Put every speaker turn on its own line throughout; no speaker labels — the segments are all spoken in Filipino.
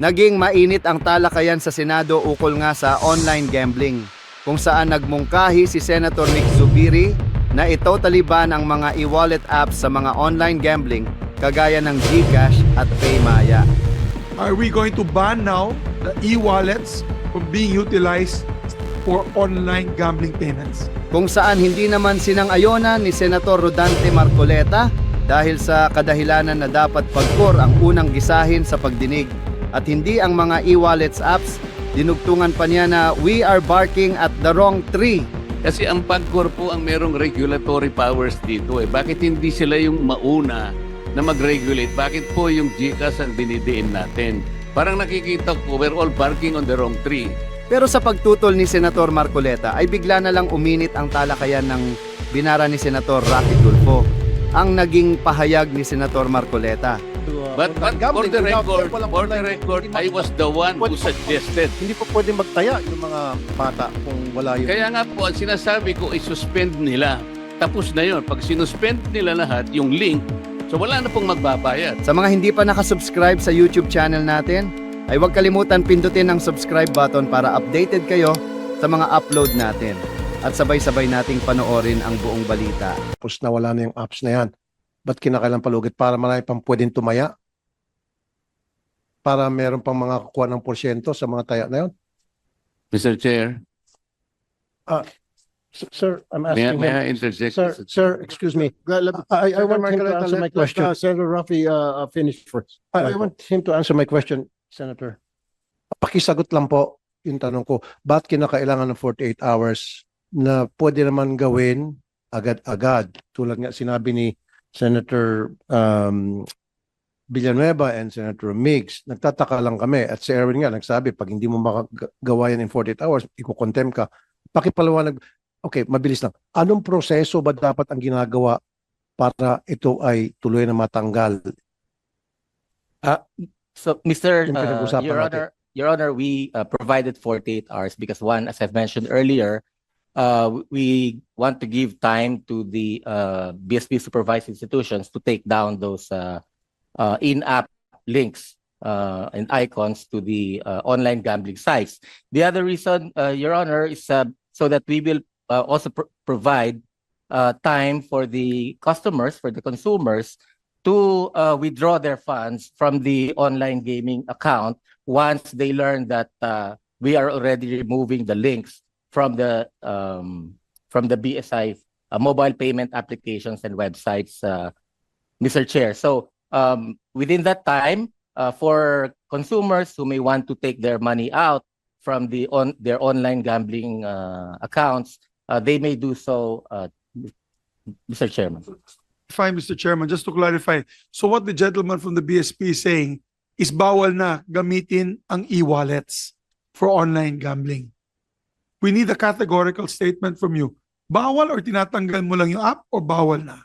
Naging mainit ang talakayan sa Senado ukol nga sa online gambling, kung saan nagmungkahi si Senator Nick Zubiri na i-totally ban ang mga e-wallet apps sa mga online gambling kagaya ng GCash at PayMaya.
Are we going to ban now the e-wallets from being utilized for online gambling payments?
Kung saan hindi naman sinang-ayonan ni Senator Rodante Marcoleta dahil sa kadahilanan na dapat pagkor ang unang gisahin sa pagdinig at hindi ang mga e-wallets apps. Dinugtungan pa niya na we are barking at the wrong tree.
Kasi ang PAGCOR po ang merong regulatory powers dito eh. Bakit hindi sila yung mauna na mag-regulate? Bakit po yung GCash ang dinidiin natin? Parang nakikita ko, we're all barking on the wrong tree.
Pero sa pagtutol ni Senator Marcoleta ay bigla na lang uminit ang talakayan ng binara ni Senator Rafi Tulfo, ang naging pahayag ni Senator Marcoleta.
But for the record, I was the one who suggested.
Hindi po pwede magtaya yung mga bata kung wala yung...
Kaya nga po, ang sinasabi ko, i-suspend nila. Tapos na yun. Pag sinuspend nila lahat, yung link, so wala na pong magbabayad.
Sa mga hindi pa nakasubscribe sa YouTube channel natin, ay huwag kalimutan pindutin ang subscribe button para updated kayo sa mga upload natin. At sabay-sabay nating panoorin ang buong balita.
Tapos nawala na yung apps na yan. Ba't kinakailang palugit para marami pang pwedeng tumaya? Para meron pang mga kukuha ng porsyento sa mga taya na yun?
Mr. Chair,
Sir, I'm
may
asking
I
him.
interject?
Sir, excuse me. I want him to answer my question.
Senator Rafi, finish first.
I want him to answer my question, Senator. Pakisagot lang po yung tanong ko. Ba't kinakailangan ng 48 hours na pwede naman gawin agad-agad? Tulad nga sinabi ni Senator Villanueva and Senator Migs, nagtataka lang kami. At si Erwin nga nagsabi, pag hindi mo makagawa yan in 48 hours, iko-contempt ka. Pakipaliwanag, okay, mabilis lang. Anong proseso ba dapat ang ginagawa para ito ay tuloy na matanggal?
So, Mr.
Yung pinag-usapan natin.
Your Honor, we provided 48 hours because one, as I've mentioned earlier, we want to give time to the BSP supervised institutions to take down those in-app links and icons to the online gambling sites. The other reason, Your Honor, is so that we will also provide time for the customers, for the consumers, to withdraw their funds from the online gaming account once they learn that we are already removing the links from the BSI mobile payment applications and websites, Mr. Chair. So within that time, for consumers who may want to take their money out from their online gambling accounts, they may do so, Mr. Chairman.
Fine, Mr. Chairman, just to clarify. So what the gentleman from the BSP is saying is bawal na gamitin ang e-wallets for online gambling. We need a categorical statement from you. Bawal or tinatanggal mo lang yung app or bawal na?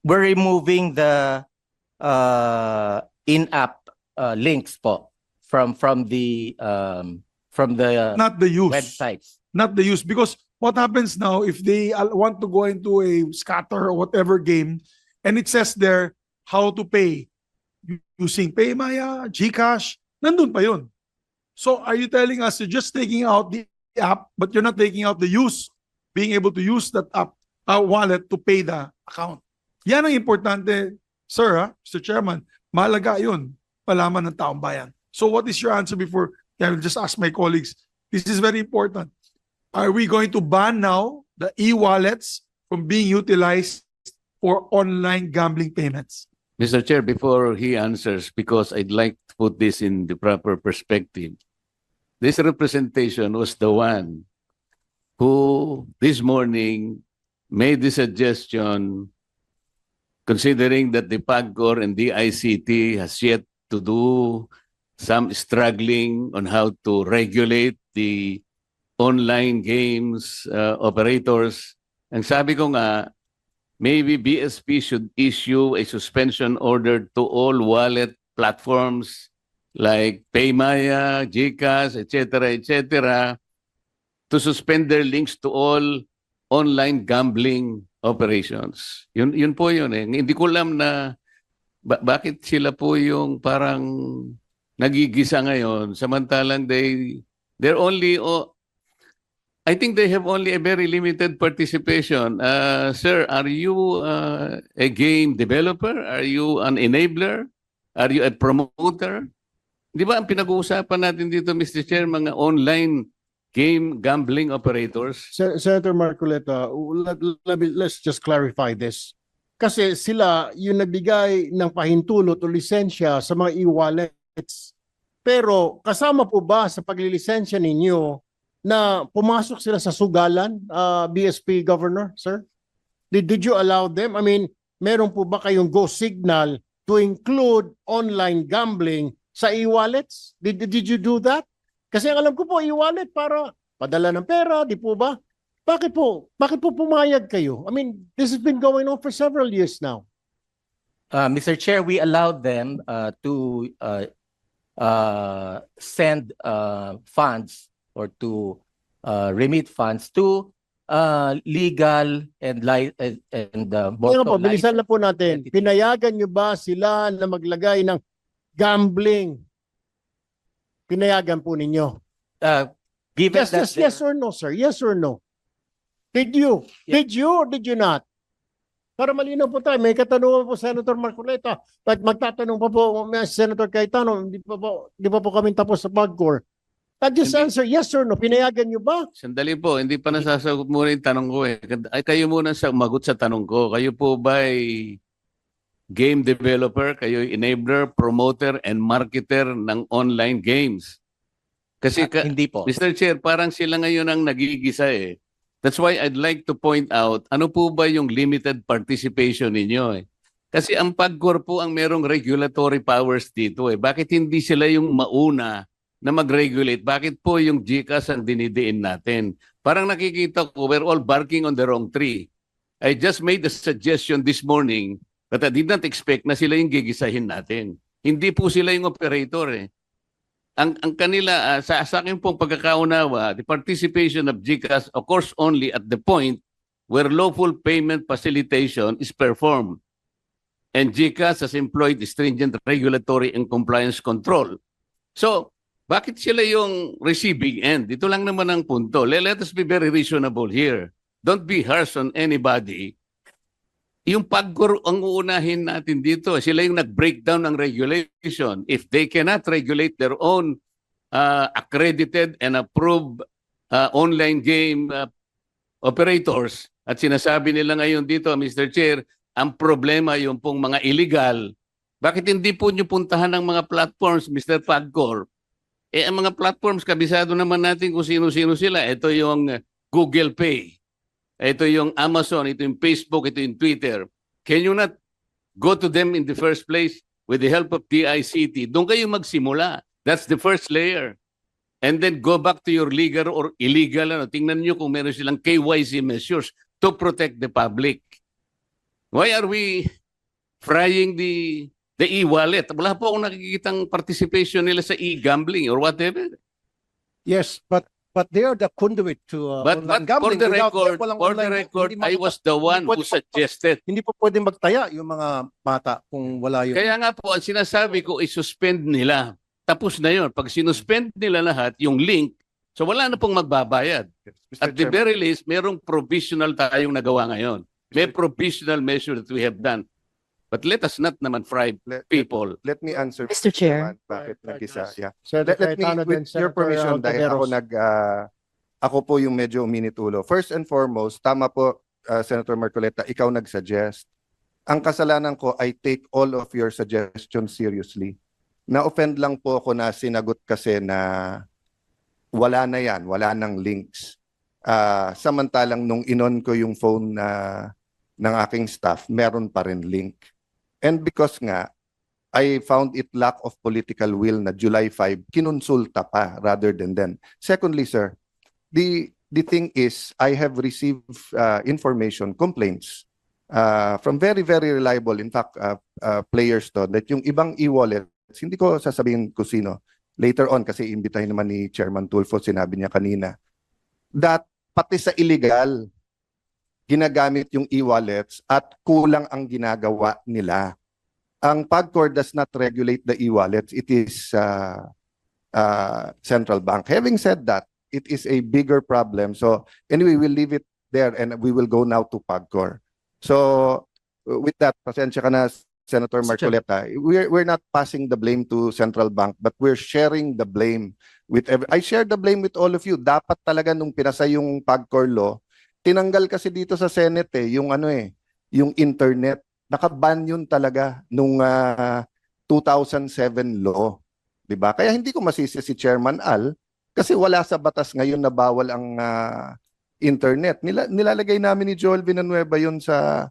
We're removing the in-app links po from the
Not the use.
websites.
Not the use. Because what happens now if they want to go into a scatter or whatever game and it says there how to pay using PayMaya, GCash, nandun pa yun. So are you telling us you're just taking out the app but you're not taking out the use, being able to use that app wallet to pay the account? Yan ang importante, sir, Mr. Chairman. Mahalaga yun, malaman ng taong bayan. So what is your answer before I will just ask my colleagues? This is very important. Are we going to ban now the e-wallets from being utilized for online gambling payments?
Mr. Chair, before he answers, because I'd like to put this in the proper perspective, this representation was the one who this morning made the suggestion, considering that the PAGCOR and the ICT has yet to do some struggling on how to regulate the online games operators. Ang sabi ko nga, maybe BSP should issue a suspension order to all wallet platforms like PayMaya, GCash, etc., to suspend their links to all online gambling operations. Yun po yun eh. Hindi ko alam na bakit sila po yung parang nagigisa ngayon, samantalang they're only, I think they have only a very limited participation. Sir, are you a game developer? Are you an enabler? Are you a promoter? Di ba ang pinag-uusapan natin dito, Mr. Chair, mga online game gambling operators?
Senator Marcoleta, let's just clarify this. Kasi sila yung nagbigay ng pahintulot o lisensya sa mga e-wallets. Pero kasama po ba sa paglilisensya ninyo na pumasok sila sa sugalan, BSP Governor, sir? Did you allow them? I mean, meron po ba kayong go signal to include online gambling sa e-wallets? Did you do that? Kasi ang alam ko po, e-wallet para padala ng pera, di po ba? Bakit po pumayag kayo? I mean, this has been going on for several years now.
Mr. Chair, we allowed them to send funds or to remit funds to legal and
Kaya nga po, bilisan na po natin. Pinayagan nyo ba sila na maglagay ng gambling? Pinayagan po ninyo?
given
Yes,
that
yes, yes or no, sir? Yes or no? Did you?
Yeah.
Did you or did you not? Para malinaw po tayo, may katanungan po Senator Marcoleta at magtatanong pa po Senator Cayetano, di pa po kami tapos sa PAGCOR. Just
Hindi.
answer yes or no. Pinayagan nyo ba?
Sandali po, hindi pa nasasagot muna yung tanong ko eh. Ay, kayo muna magot sa tanong ko. Kayo po ba ay game developer? Kayo ay enabler, promoter, and marketer ng online games? Kasi
hindi po.
Mr. Chair, parang sila ngayon ang nagigisa eh. That's why I'd like to point out, ano po ba yung limited participation ninyo eh? Kasi ang PAGCOR po ang merong regulatory powers dito eh. Bakit hindi sila yung mauna na mag-regulate? Bakit po yung GCash ang dinidiin natin? Parang nakikita ko, we're all barking on the wrong tree. I just made a suggestion this morning but I did not expect na sila yung gigisahin natin. Hindi po sila yung operator eh. Ang kanila, sa akin pong pagkakaunawa, the participation of GCash occurs only at the point where lawful payment facilitation is performed. And GCash has employed stringent regulatory and compliance control. So, bakit sila yung receiving end? Ito lang naman ang punto. Let us be very reasonable here. Don't be harsh on anybody. Yung PAGCOR ang uunahin natin dito. Sila yung nag-breakdown ng regulation. If they cannot regulate their own accredited and approved online game operators, at sinasabi nila ngayon dito, Mr. Chair, ang problema yung pong mga illegal, bakit hindi po nyo puntahan ng mga platforms, Mr. PAGCOR? Eh, ang mga platforms, kabisado naman natin kung sino-sino sila. Ito yung Google Pay. Ito yung Amazon, ito yung Facebook, ito yung Twitter. Can you not go to them in the first place with the help of DICT? Doon kayo magsimula. That's the first layer. And then go back to your legal or illegal. Tingnan nyo kung meron silang KYC measures to protect the public. Why are we frying the e-wallet? Wala po akong nakikitang participation nila sa e-gambling or whatever.
Yes, but they are the conduit to
But
online
for
gambling.
the
Without
record,
them, walang
for the
online-
record,
hindi
I was the one who suggested.
Hindi po pwedeng magtaya yung mga bata kung wala yung...
Kaya nga po, ang sinasabi ko, i-suspend nila. Tapos na yun. Pag sinuspend nila lahat, yung link, so wala na pong magbabayad. At the very least, merong provisional tayong nagawa ngayon. May provisional measure that we have done. But let us not naman fry people.
Let me answer.
Mr. Chair.
Bakit nag-isa? Yeah.
Senator
Let me,
Cayetano then
with your
Senator
permission, dahil ako
Ontiveros.
ako po yung medyo uminitulo. First and foremost, tama po, Senator Marcoleta, ikaw nag-suggest. Ang kasalanan ko, I take all of your suggestions seriously. Na-offend lang po ako na sinagot kasi na wala na yan, wala nang links. Samantalang nung inon ko yung phone ng aking staff, meron pa rin link. And because nga, I found it lack of political will na July 5, kinonsulta pa rather than then. Secondly, sir, the thing is, I have received information, complaints from very, very reliable, in fact, players to, that yung ibang e-wallets, hindi ko sasabihin kung sino, later on, kasi imbitahin naman ni Chairman Tulfo, sinabi niya kanina, that pati sa illegal, ginagamit yung e-wallets at kulang ang ginagawa nila. ang PAGCOR does not regulate the e-wallets. It is central bank. Having said that, it is a bigger problem. So anyway, we'll leave it there and we will go now to PAGCOR. So with that, pasensya ka na, Senator
Mr. Chair.
Marcoleta, we're not passing the blame to central bank, but we're sharing the blame with I share the blame with all of you. Dapat talaga nung pinasa yung PAGCOR law, tinanggal kasi dito sa Senate yung yung internet. Nakaban yun talaga nung 2007 law. 'Di ba? Kaya hindi ko masisi si Chairman Al kasi wala sa batas ngayon na bawal ang internet. Nilalagay namin ni Joel Villanueva yun sa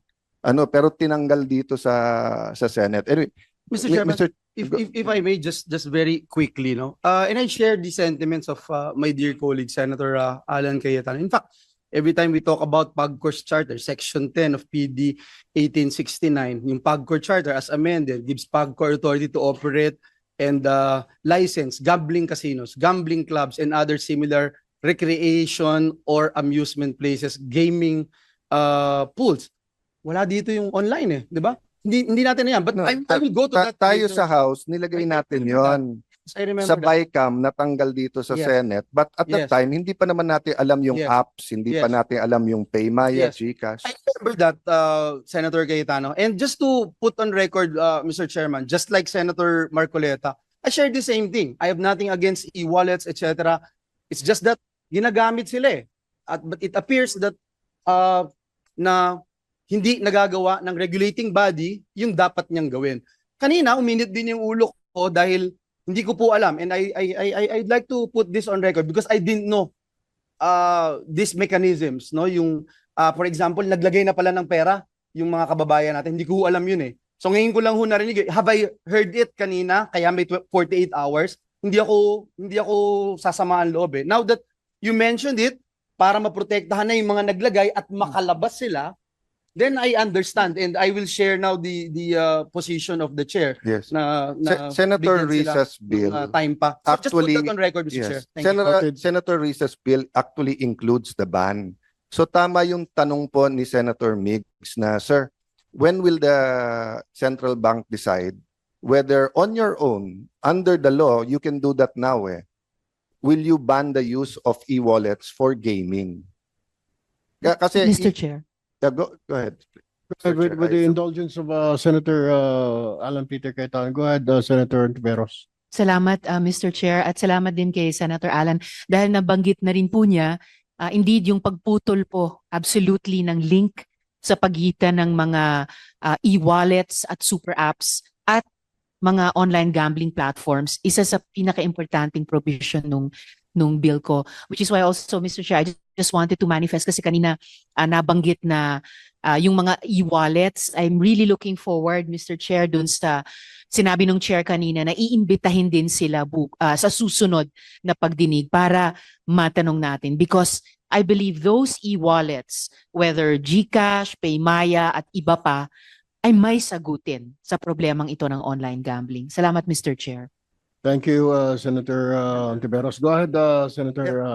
pero tinanggal dito sa Senate. Anyway,
Mr. Chairman, if I may just very quickly, no. And I share the sentiments of my dear colleague Senator Alan Cayetano. In fact, every time we talk about PAGCOR's charter, Section 10 of PD 1869, yung PAGCOR charter as amended gives PAGCOR authority to operate and license gambling casinos, gambling clubs, and other similar recreation or amusement places, gaming pools. Wala dito yung online di ba? Hindi natin na yan. But
No,
I will go to that
tayo
later.
sa House, nilagay natin yon.
I remember
Sa
that.
BICAM, natanggal dito sa
Yes.
Senate. But at that
Yes.
time, hindi pa naman natin alam yung
Yes.
apps, hindi pa
Yes.
natin alam yung Paymaya,
Yes.
GCash.
I remember that, Senator Cayetano. And just to put on record, Mr. Chairman, just like Senator Marcoleta, I share the same thing. I have nothing against e-wallets, etc. It's just that ginagamit sila but it appears that na hindi nagagawa ng regulating body yung dapat niyang gawin. Kanina, uminit din yung ulo ko dahil hindi ko po alam. And I'd like to put this on record because I didn't know these mechanisms, no? Yung for example, naglagay na pala ng pera yung mga kababayan natin. Hindi ko alam yun So ngayon ko lang narinig. Have I heard it kanina? Kaya may 48 hours. Hindi ako sasamaan loob Now that you mentioned it, para maprotektahan na yung mga naglagay at makalabas sila, then I understand and I will share now the position of the chair
Yes.
na
Senator
bigyan sila
Rissa's bill,
time pa. So just put
actually,
that on record, Mr. Chair.
yes.
Thank you.
Senator Rissa's bill actually includes the ban. So tama yung tanong po ni Senator Migs na, sir, when will the central bank decide whether on your own, under the law, you can do that now will you ban the use of e-wallets for gaming? Kasi,
Mr. Chair.
Go ahead.
With the indulgence of Senator Alan Peter Cayetano, go ahead, Senator Tiveros.
Salamat, Mr. Chair, at salamat din kay Senator Alan dahil nabanggit na rin po niya, indeed yung pagputol po absolutely ng link sa pagitan ng mga e-wallets at super apps at mga online gambling platforms, isa sa pinaka-importanting provision nung bill ko. Which is why also, Mr. Chair, I just wanted to manifest kasi kanina nabanggit na yung mga e-wallets. I'm really looking forward, Mr. Chair, dun sa sinabi ng chair kanina na iimbitahin din sila sa susunod na pagdinig para matanong natin. Because I believe those e-wallets, whether GCash, Paymaya at iba pa, ay may sagutin sa problemang ito ng online gambling. Salamat, Mr. Chair.
Thank you, Senator Tiveros. Go ahead, Senator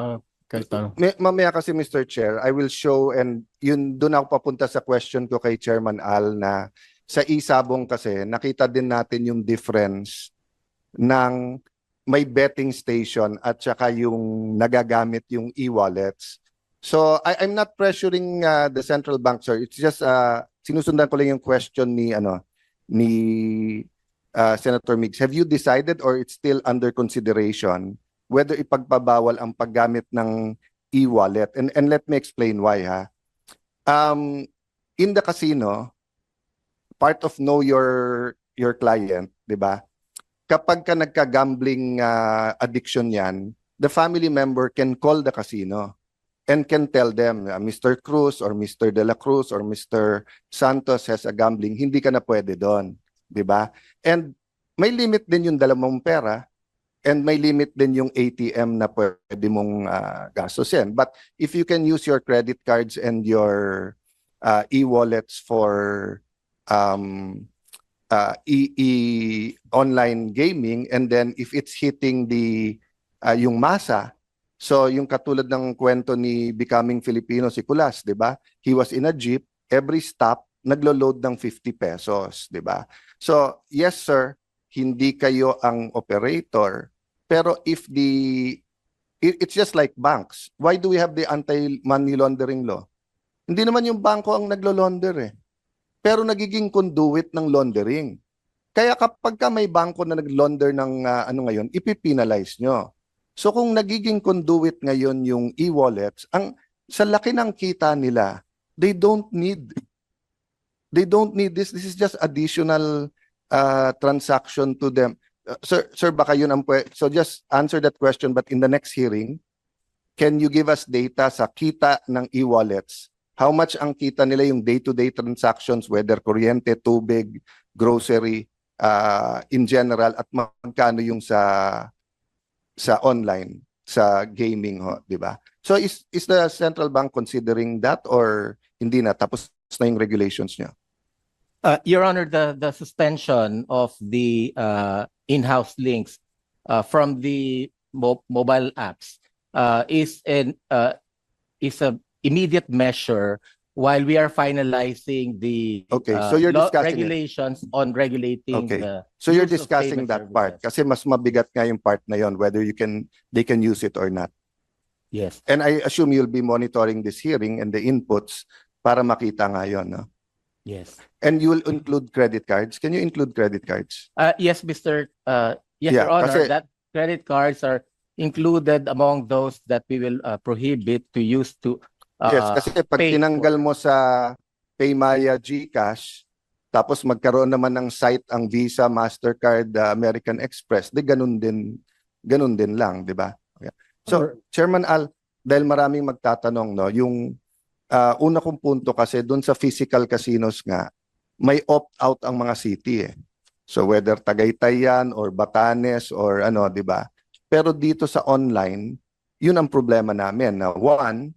Cayetano.
Mamaya kasi, Mr. Chair, I will show, and yun doon ako papunta sa question ko kay Chairman Al na sa isabong kasi nakita din natin yung difference ng may betting station at saka yung nagagamit yung e-wallets. So I'm not pressuring the central bank, sir. It's just sinusundan ko lang yung question ni Senator Migs. Have you decided or it's still under consideration whether ipagpabawal ang paggamit ng e-wallet? And let me explain why in the casino, part of know your client, 'di ba? Kapag ka nagka-gambling addiction 'yan, the family member can call the casino and can tell them, Mr. Cruz or Mr. De La Cruz or Mr. Santos has a gambling, hindi ka na pwede doon, 'di ba? And may limit din yung dala mong pera and may limit din yung ATM na pwede mong gastusin. But if you can use your credit cards and your e-wallets for online gaming, and then if it's hitting yung masa, so yung katulad ng kwento ni Becoming Filipino si Kulas, 'di ba? He was in a jeep, every stop naglo-load ng 50 pesos, di ba? So, yes sir, hindi kayo ang operator, pero if it's just like banks. Why do we have the anti-money laundering law? Hindi naman yung bangko ang naglo-launder eh. Pero nagiging conduit ng laundering. Kaya kapag ka may bangko na nag-launder ng ano ngayon, ipipinalize nyo. So kung nagiging conduit ngayon yung e-wallets, sa laki ng kita nila, they don't need this. This is just additional transaction to them. Sir, baka yun ang so just answer that question, but in the next hearing, can you give us data sa kita ng e-wallets? How much ang kita nila yung day-to-day transactions, whether kuryente, tubig, grocery, in general, at magkano yung sa online, sa gaming, di ba? So is the central bank considering that or hindi na? Tapos na yung regulations niya?
Your Honor, the suspension of the in-house links from the mobile apps is a immediate measure while we are finalizing the
Okay, so you're discussing it.
regulations on regulating
Okay.
the
So you're
use of
discussing
payment
that part
services.
kasi mas mabigat nga yung part na yon, whether they can use it or not.
Yes.
And I assume you'll be monitoring this hearing and the inputs para makita nga yun, no?
Yes.
And you will include credit cards. Can you include credit cards?
Yes, Mr. Yes,
Yeah,
Your Honor,
kasi-
that credit cards are included among those that we will prohibit to use to
Yes, kasi pag
pay
tinanggal mo sa Paymaya GCash, tapos magkaroon naman ng site ang Visa, Mastercard, American Express, di ganun din lang, di ba? Okay. So, Chairman Al, dahil maraming magtatanong, no, yung una kong punto kasi doon sa physical casinos nga, may opt-out ang mga city eh. So whether Tagaytay yan or Batanes or ano, di ba? Pero dito sa online, yun ang problema namin. Na one,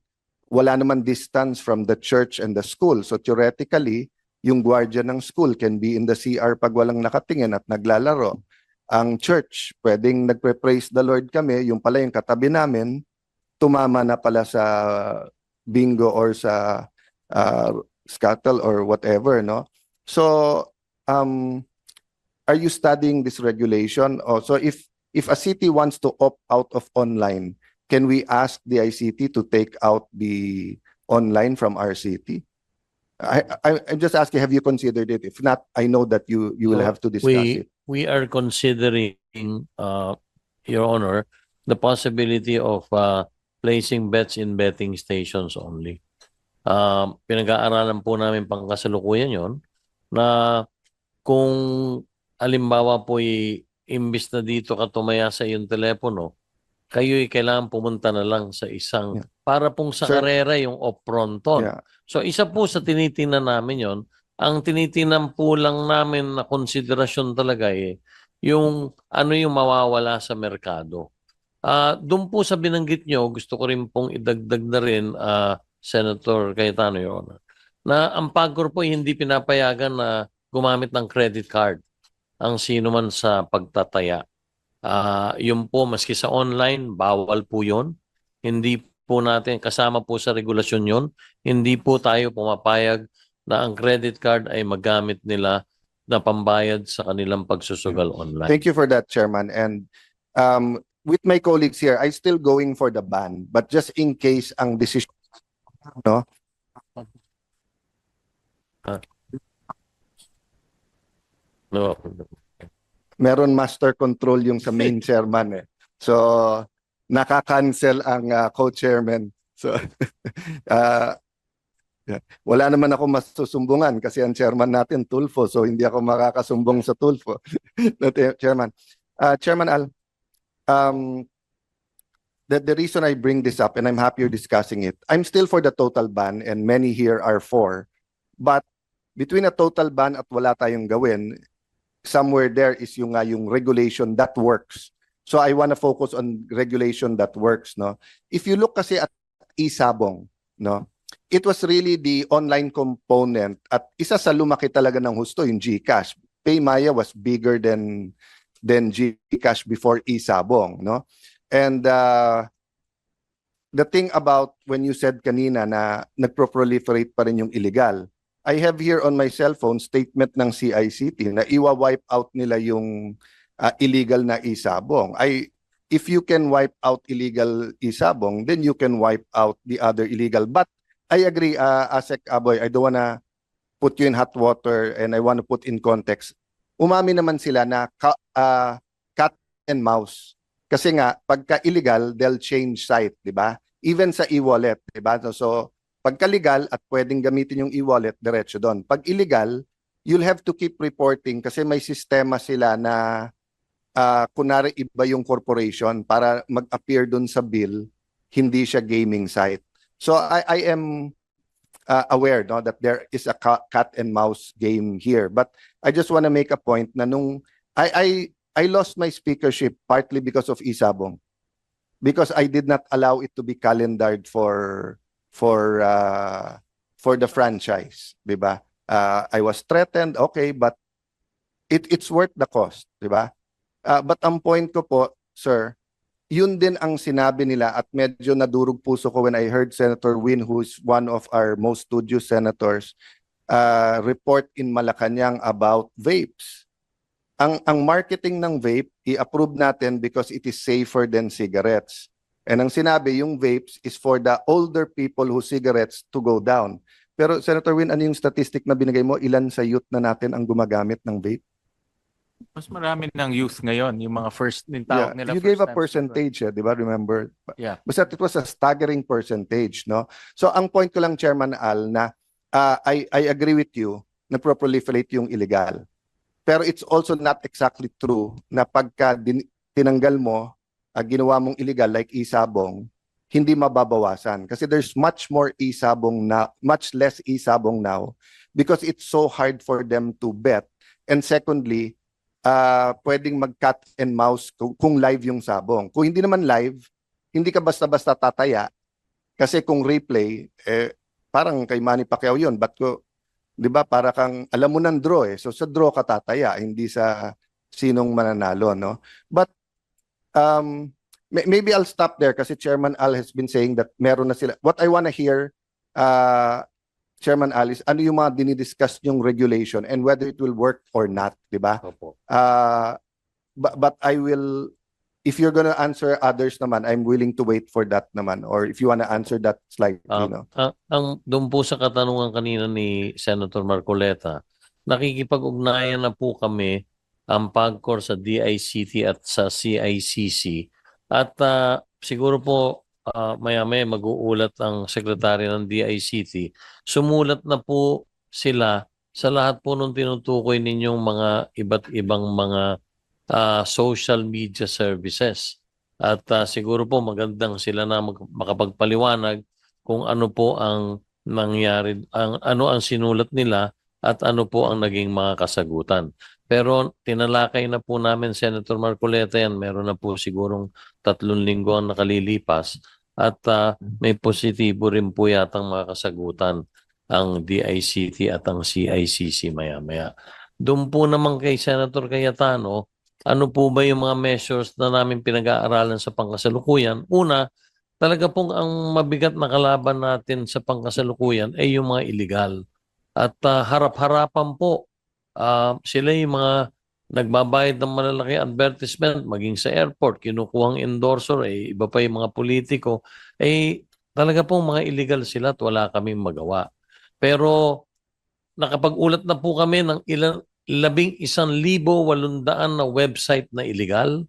wala naman distance from the church and the school. So theoretically, yung guardian ng school can be in the CR pag walang nakatingin at naglalaro. Ang church, pwedeng nagpre-praise the Lord kami, yung pala yung katabi namin, tumama na pala sa bingo or sa scuttle or whatever, no? So, are you studying this regulation? So if a city wants to opt out of online, can we ask the ICT to take out the online from our city? I'm just asking, have you considered it? If not, I know that you will have to discuss it.
We are considering, Your Honor, the possibility of placing bets in betting stations only. Pinag-aaralan po namin pangkasalukuyan yon na kung alimbawa po imbis na dito ka tumaya sa iyong telepono, kayo'y kailangan pumunta na lang sa isang, para pong sa
Sir,
karera yung off-fronton.
Yeah.
So isa po sa tinitingnan namin yon. Ang tinitingnan po lang namin na konsiderasyon talaga yung ano yung mawawala sa merkado. Doon po sa binanggit nyo, gusto ko rin pong idagdag na rin, Senator Cayetano, Your Honor, na ang PAGCOR po hindi pinapayagan na gumamit ng credit card ang sino man sa pagtataya. Yun po, maski sa online, bawal po yun. Hindi po natin, kasama po sa regulasyon yun, hindi po tayo pumapayag na ang credit card ay magamit nila na pambayad sa kanilang pagsusugal online.
Thank you for that, Chairman. And with my colleagues here, I still going for the ban. But just in case ang decision, no?
No.
Meron master control yung sa main chairman eh. So, naka-cancel ang co-chairman. So, wala naman ako masusumbungan kasi ang chairman natin Tulfo, so hindi ako makakasumbong sa Tulfo. Chairman. Chairman Al, the reason I bring this up, and I'm happy you're discussing it, I'm still for the total ban and many here are for, but between a total ban at wala tayong gawin, somewhere there is yung regulation that works. So I want to focus on regulation that works, no? If you look kasi at Isabong, no? It was really the online component at isa sa lumaki talaga ng husto yung GCash. Paymaya was bigger than GCash before Isabong, no? And the thing about when you said kanina na nagproliferate pa rin yung illegal, I have here on my cell phone statement ng CICT na iwa-wipe out nila yung illegal na isabong. If you can wipe out illegal isabong, then you can wipe out the other illegal. But I agree, Asek Aboy, I don't wanna put you in hot water and I want to put in context. Umami naman sila na cat and mouse. Kasi nga, pagka illegal, they'll change site, di ba? Even sa e-wallet, di ba? So, pagka legal at pwedeng gamitin yung e-wallet, diretso doon. Pag illegal, you'll have to keep reporting kasi may sistema sila na kunwari iba yung corporation para mag-appear doon sa bill, hindi siya gaming site. So, I am aware that there is a cat and mouse game here. But I just want to make a point na nung I lost my speakership partly because of Isabong. Because I did not allow it to be calendared for the franchise, 'di ba? I was threatened, okay, but it's worth the cost, 'di ba? But ang point ko po, sir, yun din ang sinabi nila at medyo nadurog puso ko when I heard Senator Win, who is one of our most studious senators, report in Malacanang about vapes. Ang marketing ng vape, i-approve natin because it is safer than cigarettes. And ang sinabi, yung vapes is for the older people who cigarettes to go down. Pero Senator Win, ano yung statistic na binigay mo? Ilan sa youth na natin ang gumagamit ng vape?
Mas marami ng youth ngayon, yung mga first yung tawag nila.
You
first
gave a
time
percentage, di ba? Remember?
Yeah.
Basta it was a staggering percentage, no? So ang point ko lang, Chairman Al, na I agree with you na proliferate yung illegal. Pero it's also not exactly true na pagka tinanggal mo, ginawa mong illegal like isabong, hindi mababawasan. Kasi there's much more isabong now, much less isabong now because it's so hard for them to bet. And secondly, pwedeng mag-cat and mouse kung live yung sabong. Kung hindi naman live, hindi ka basta-basta tataya. Kasi kung replay, parang kay Manny Pacquiao yun. Ba't ko, di ba, para kang, alam mo ng draw eh. So sa draw ka tataya, hindi sa sinong mananalo, no? But, maybe I'll stop there kasi Chairman Al has been saying that meron na sila. What I wanna hear, Chairman Alice, ano yung mga dinidiscuss yung regulation and whether it will work or not, di ba?
Opo.
But I will, if you're gonna answer others naman, I'm willing to wait for that naman. Or if you wanna answer that slightly, no?
Ang doon po sa katanungan kanina ni Senator Marcoleta, nakikipag-ugnayan na po kami ang PAGCOR sa DICT at sa CICC. At siguro po maya-maya mag-uulat ang sekretary ng DICT. Sumulat na po sila sa lahat po nung tinutukoy ninyong mga iba't ibang mga social media services. At siguro po magandang sila na makapagpaliwanag kung ano po ang nangyari, ano ang sinulat nila at ano po ang naging mga kasagutan. Pero tinalakay na po namin, Senator Marcoleta, yan. Meron na po sigurong 3 linggo ang nakalilipas at may positibo rin po yatang mga kasagutan ang DICT at ang CICC maya-maya. Doon po naman kay Senator Cayetano, ano po ba yung mga measures na namin pinag-aaralan sa pangkasalukuyan? Una, talaga pong ang mabigat na kalaban natin sa pangkasalukuyan ay yung mga illegal. At harap-harapan po, sila yung mga nagbabayad ng malalaki advertisement, maging sa airport, kinukuhang endorser, iba pa yung mga politiko, talaga pong mga illegal sila at wala kaming magawa. Pero nakapag-ulat na po kami ng 11,800 na website na illegal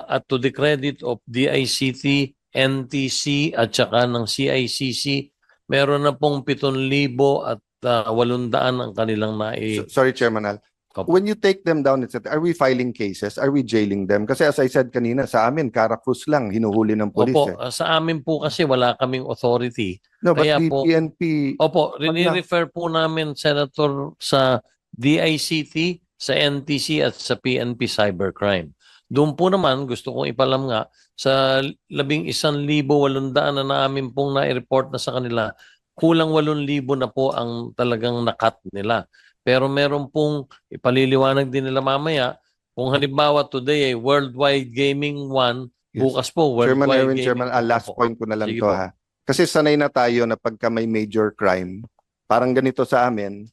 at to the credit of DICT, NTC at saka ng CICC, meron na pong 7,800 ang kanilang
Sorry, Chairman Al. When you take them down, etc., are we filing cases? Are we jailing them? Kasi as I said kanina, sa amin, Caracruz lang, hinuhuli ng polis.
Opo, sa amin po kasi wala kaming authority.
No, but
Kaya
the
po,
PNP...
Opo, rini-refer po namin, Senator, sa DICT, sa NTC at sa PNP Cybercrime. Doon po naman, gusto kong ipalam nga, sa 11,800 na namin pong na-report na sa kanila, kulang 8,000 na po ang talagang nakat nila. Pero meron pong ipaliliwanag din nila mamaya, kung halimbawa today ay Worldwide Gaming 1, bukas po Worldwide Gaming.
Chairman, last
Opo.
point ko na lang
Sige
to
po.
ha. Kasi sanay na tayo na pagka may major crime, parang ganito sa amin,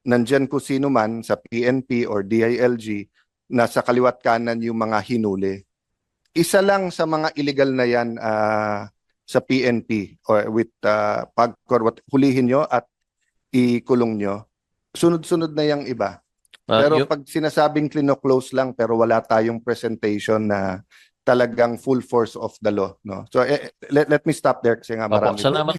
nandyan kung sino man sa PNP or DILG na sa kaliwat kanan yung mga hinuli. Isa lang sa mga illegal na yan sa PNP or with PAGCOR, hulihin nyo at ikulong nyo. Sunod-sunod na yung iba. Pero pag sinasabing klino-close lang pero wala tayong presentation na talagang full force of the law, no? So let me stop there kasi nga
Opo,
marami.
salamat